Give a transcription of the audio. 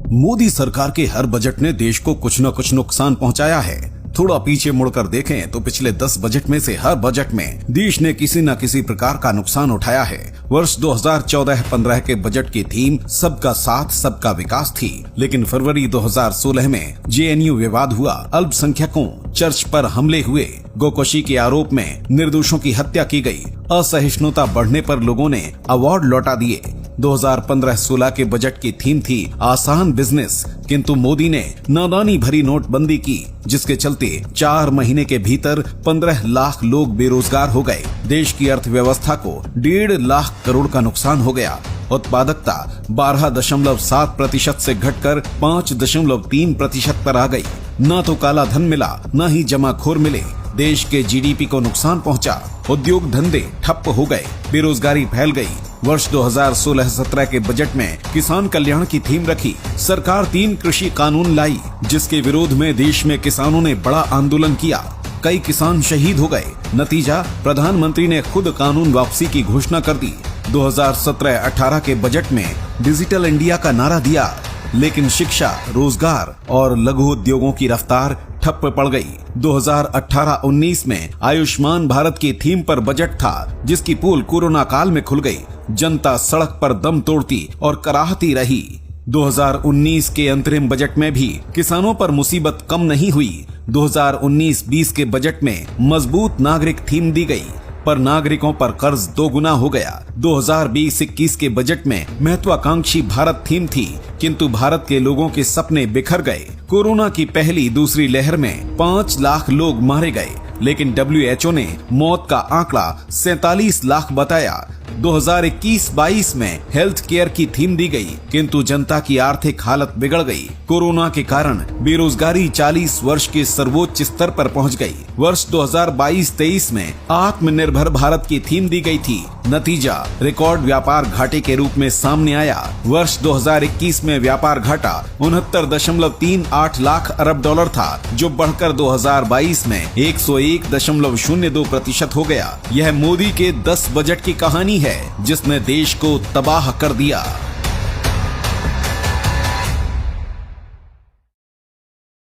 मोदी सरकार के हर बजट ने देश को कुछ न कुछ नुकसान पहुंचाया है। थोड़ा पीछे मुड़कर देखें तो पिछले 10 बजट में से हर बजट में देश ने किसी न किसी प्रकार का नुकसान उठाया है। वर्ष 2014-15 के बजट की थीम सबका साथ सबका विकास थी, लेकिन फरवरी 2016 में जेएनयू विवाद हुआ, अल्पसंख्यकों, चर्च पर हमले हुए, गोकशी के आरोप में निर्दोषों की हत्या की गई, असहिष्णुता बढ़ने पर लोगों ने अवार्ड लौटा दिए। 2015-16 के बजट की थीम थी आसान बिजनेस, किंतु मोदी ने नादानी भरी नोटबंदी की, जिसके चलते 4 महीने के भीतर 15 लाख लोग बेरोजगार हो गए। देश की अर्थव्यवस्था को 1.5 लाख करोड़ का नुकसान हो गया। उत्पादकता 12.7% से घटकर 5.3% पर आ गई। न तो काला धन मिला, न ही जमाखोर मिले। देश के जीडीपी को नुकसान पहुंचा। उद्योग धंधे ठप हो गए, बेरोजगारी फैल गई। वर्ष 2016-17 के बजट में किसान कल्याण की थीम रखी। सरकार 3 कृषि कानून लाई, जिसके विरोध में देश में किसानों ने बड़ा आंदोलन किया। कई किसान शहीद हो गए। नतीजा, प्रधानमंत्री ने खुद कानून वापसी की घोषणा कर दी। 2017-18 के बजट में डिजिटल इंडिया का नारा दिया, लेकिन शिक्षा, रोजगार और लघु उद्योगों की रफ्तार ठप पड़ गई। 2018-19 में आयुष्मान भारत की थीम पर बजट था, जिसकी पोल कोरोना काल में खुल गई। जनता सड़क पर दम तोड़ती और कराहती रही। 2019 के अंतरिम बजट में भी किसानों पर मुसीबत कम नहीं हुई। 2019-20 के बजट में मजबूत नागरिक थीम दी गई, पर नागरिकों पर कर्ज 2 गुना हो गया। 2020-21 के बजट में महत्वाकांक्षी भारत थीम थी, किंतु भारत के लोगों के सपने बिखर गए। कोरोना की पहली दूसरी लहर में 5 लाख लोग मारे गए, लेकिन WHO ने मौत का आंकड़ा 47 लाख बताया। 2021-22 में हेल्थ केयर की थीम दी गई, किंतु जनता की आर्थिक हालत बिगड़ गई। कोरोना के कारण बेरोजगारी 40 वर्ष के सर्वोच्च स्तर पर पहुंच गई। वर्ष 2022-23 में आत्मनिर्भर भारत की थीम दी गई थी। नतीजा, रिकॉर्ड व्यापार घाटे के रूप में सामने आया। वर्ष 2021 में व्यापार घाटा 69.38 लाख अरब डॉलर था, जो बढ़कर 2022 में 101.02% हो गया। यह मोदी के 10 बजट की कहानी है, जिसने देश को तबाह कर दिया।